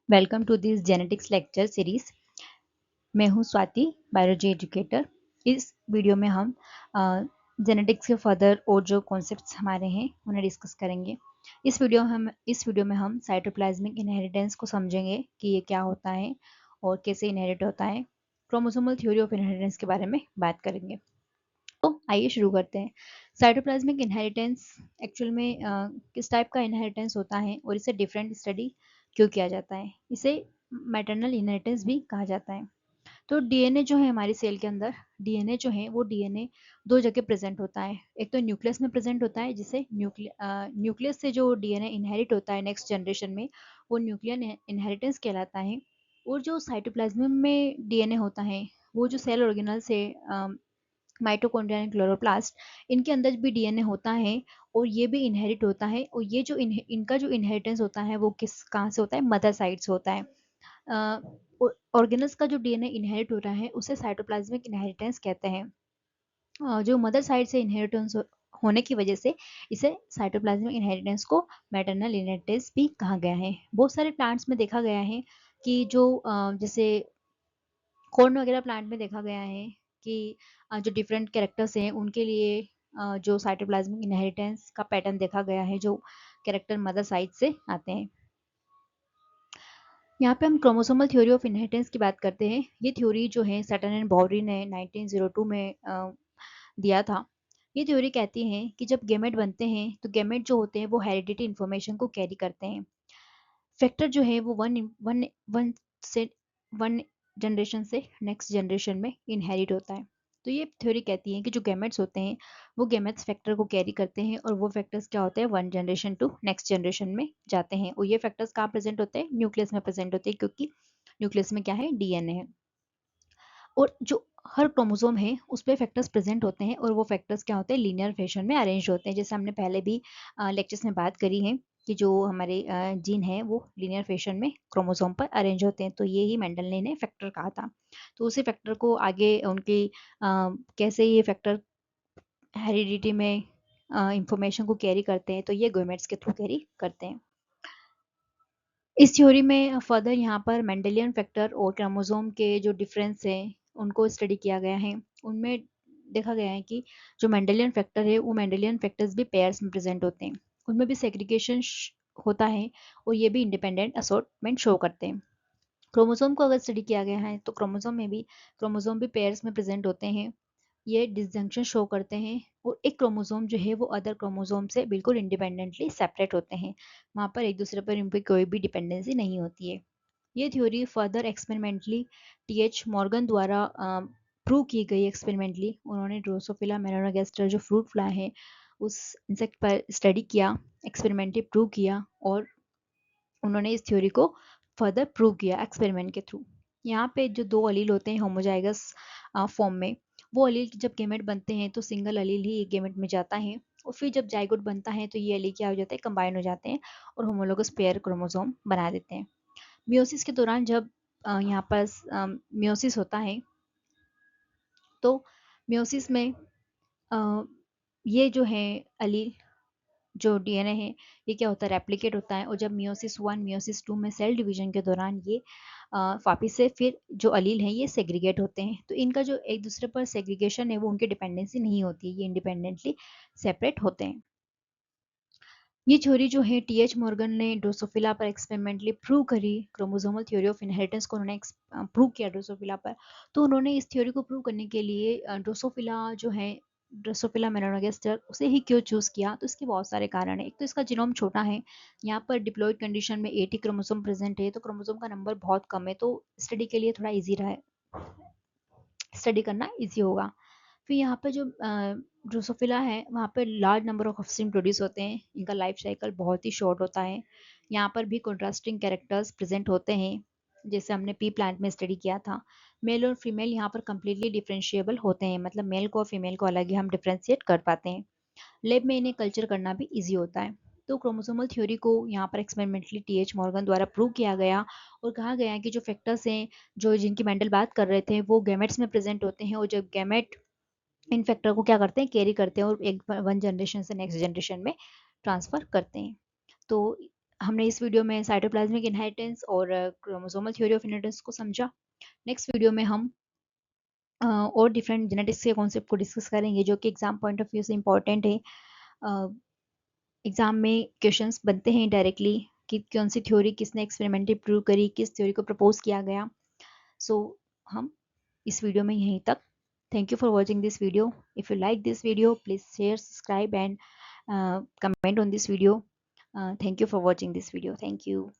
Welcome to this genetics lecture series. मैं हूं Swati, biology educator. इस वीडियो में हम जेनेटिक्स के फर्दर और जो कॉन्सेप्ट्स हमारे हैं उन्हें डिस्कस करेंगे। इस वीडियो में हम साइटोप्लाज्मिक इनहेरिटेंस को समझेंगे कि ये क्या होता है और कैसे इनहेरिट होता है। क्रोमोसोमल थ्योरी ऑफ इनहेरिटेंस के बारे में बात करेंगे। तो आइए शुरू करते हैं। साइटोप्लाज्मिक इनहेरिटेंस एक्चुअल में किस टाइप का इनहेरिटेंस होता है और इसे डिफरेंट स्टडी क्यों किया जाता है। इसे मैटरनल इनहेरिटेंस भी कहा जाता है। तो डीएनए जो है हमारी सेल के अंदर, डीएनए जो है वो डीएनए दो जगह प्रेजेंट होता है। एक तो न्यूक्लियस में प्रेजेंट होता है, जिसे न्यूक्लियस से जो डीएनए इनहेरिट होता है नेक्स्ट जनरेशन में, वो न्यूक्लियर इनहेरिटेंस कहलाता है। और जो साइटोप्लाज्म में डीएनए होता है, वो जो सेल ऑर्गेनल से माइटोकॉन्ड्रिया एंड क्लोरोप्लास्ट, इनके अंदर भी डीएनए होता है और ये भी इनहेरिट होता है। और ये जो इनका जो इनहेरिटेंस होता है वो किस कहाँ से होता है, मदर साइड से होता है। ऑर्गेनल्स का जो डीएनए इनहेरिट हो रहा है उसे साइटोप्लाज्मिक इनहेरिटेंस कहते हैं। जो मदर साइड से इनहेरिटेंस होने की वजह से इसे साइटोप्लाज्मिक इनहेरिटेंस को मैटरनल इनहेरिटेंस भी कहा गया है। बहुत सारे प्लांट्स में देखा गया है कि जो जैसे कॉर्न वगैरह प्लांट में देखा गया है कि जो डिफरेंट कैरेक्टर्स हैं उनके लिए जो साइटोप्लाज्मिक इनहेरिटेंस का पैटर्न देखा गया है, जो कैरेक्टर मदर साइड से आते हैं। यहाँ पे हम क्रोमोसोमल थ्योरी ऑफ इनहेरिटेंस की बात करते हैं। ये थ्योरी जो है सटन एंड बॉवरी ने 1902 में दिया था। ये थ्योरी कहती है कि जब गैमेट बनते हैं तो गैमेट जो होते हैं वो हेरिडिटी इन्फॉर्मेशन को कैरी करते हैं। फैक्टर जो है वो वन जनरेशन से नेक्स्ट जनरेशन में इनहेरिट होता है। तो ये थ्योरी कहती है कि जो गैमेट्स होते हैं वो गैमेट्स फैक्टर को कैरी करते हैं और वो फैक्टर्स क्या होते हैं, one generation to next generation में जाते हैं। और ये फैक्टर्स कहाँ प्रेजेंट होते हैं, न्यूक्लियस में प्रेजेंट होते हैं, क्योंकि न्यूक्लियस में क्या है, डीएनए है। और जो हर क्रोमोसोम है उस पर फैक्टर्स प्रेजेंट होते हैं और वो फैक्टर्स क्या होते हैं, लीनियर फैशन में अरेंज होते हैं। जैसे हमने पहले भी लेक्चर्स में बात करी है कि जो हमारे जीन है वो लीनियर फैशन में क्रोमोसोम पर अरेंज होते हैं। तो ये ही मेंडल ने इन्हें फैक्टर कहा था। तो उसी फैक्टर को आगे उनकी कैसे ये फैक्टर हेरिडिटी में इंफॉर्मेशन को कैरी करते हैं, तो ये गैमेट्स के थ्रू कैरी करते हैं। इस थ्योरी में फर्दर यहाँ पर मेंडेलियन फैक्टर और क्रोमोसोम के जो डिफरेंस हैं उनको स्टडी किया गया है। उनमें देखा गया है कि जो मेंडेलियन फैक्टर है वो मेंडेलियन फैक्टर्स भी पेयर्स में प्रेजेंट होते हैं, उनमें भी सेग्रीगेशन होता है और ये भी इंडिपेंडेंट असॉर्टमेंट शो करते हैं। क्रोमोसोम को अगर स्टडी किया गया है तो क्रोमोसोम भी पेयर्स में प्रेजेंट होते हैं। ये डिसजंक्शन शो करते हैं और एक क्रोमोसोम जो है वो अदर क्रोमोसोम से बिल्कुल इंडिपेंडेंटली सेपरेट होते हैं। वहाँ पर एक दूसरे पर इनकी कोई भी डिपेंडेंसी नहीं होती है। ये theory further experimentally TH Morgan द्वारा प्रूव की गई। एक्सपेरिमेंटली उन्होंने ड्रोसोफिला मेलानोगास्टर जो फ्रूट फ्लाई है उस इंसेक्ट पर स्टडी किया, एक्सपेरिमेंटली प्रूव किया और उन्होंने इस थ्योरी को फर्दर प्रूव किया एक्सपेरिमेंट के थ्रू। यहाँ पे जो दो अलील होते हैं होमोजाइगस फॉर्म में, वो अलील जब गेमेट बनते हैं तो सिंगल अलील ही एक गेमेट में जाता है और फिर जब जाइगोट बनता है तो ये अलील क्या हो जाता है, कंबाइन हो जाते हैं और होमोलोगस पेयर क्रोमोसोम बना देते हैं। मियोसिस के दौरान जब यहाँ पर मियोसिस होता है तो मियोसिस में ये जो है अलील, जो डीएनए है, ये क्या होता है, रेप्लिकेट होता है। और जब मियोसिस 1 मियोसिस 2 में सेल डिवीजन के दौरान ये वापिस से फिर जो अलील हैं ये सेग्रीगेट होते हैं। तो इनका जो एक दूसरे पर सेग्रीगेशन है वो उनकी डिपेंडेंसी नहीं होती, ये इंडिपेंडेंटली सेपरेट होते हैं। ये थ्योरी जो है टीएच मॉर्गन ने ड्रोसोफिला पर एक्सपेरिमेंटली प्रूव करी। क्रोमोसोमल थ्योरी ऑफ इनहेरिटेंस को उन्होंने प्रूव किया ड्रोसोफिला पर। तो उन्होंने इस थ्योरी को प्रूव करने के लिए ड्रोसोफिला जो है, ड्रोसोफिला मेलानोगास्टर, उसे ही क्यों चूज किया, तो इसके बहुत सारे कारण है। एक तो इसका जीनोम छोटा है, यहाँ पर डिप्लॉइड कंडीशन में 80 क्रोमोसोम प्रेजेंट है, तो क्रोमोसोम का नंबर बहुत कम है, तो स्टडी के लिए थोड़ा ईजी रहा है, स्टडी करना ईजी होगा। फिर यहाँ पर जो ड्रोसोफिला है वहाँ पर large number of offspring produce होते हैं, इनका लाइफ साइकिल बहुत ही शॉर्ट होता है। यहाँ पर भी कंट्रास्टिंग कैरेक्टर्स प्रेजेंट होते हैं, जैसे हमने पी प्लांट में स्टडी किया था। मेल और फीमेल यहाँ पर कंप्लीटली डिफरेंशिएबल होते हैं, मतलब मेल को और फीमेल को अलग ही हम डिफ्रेंशिएट कर पाते हैं। लैब में इन्हें कल्चर करना भी ईजी होता है। तो क्रोमोसोमल थ्योरी को यहाँ पर एक्सपेरिमेंटली टीएच मॉर्गन द्वारा प्रूव किया गया और कहा गया कि जो फैक्टर्स हैं जो जिनकी मेंडल बात कर रहे थे वो गैमेट्स में प्रेजेंट होते हैं और जब गैमेट इन फैक्टर को क्या करते हैं, कैरी करते हैं और एक वन जनरेशन से नेक्स्ट जनरेशन में ट्रांसफर करते हैं। तो हमने इस वीडियो में साइटोप्लाज्मिक इनहेरिटेंस और क्रोमोसोमल थ्योरी ऑफ इनहेरिटेंस को समझा। नेक्स्ट वीडियो में हम और डिफरेंट जेनेटिक्स के कॉन्सेप्ट को डिस्कस करेंगे जो कि एग्जाम पॉइंट ऑफ व्यू से इम्पॉर्टेंट है। एग्जाम में क्वेश्चंस बनते हैं डायरेक्टली कि कौन सी थ्योरी किसने एक्सपेरिमेंटली प्रूव करी, किस थ्योरी को प्रपोज किया गया। सो हम इस वीडियो में यहीं तक। Thank you for watching this video. If you like this video please share, subscribe and comment on this video. Thank you for watching this video. Thank you.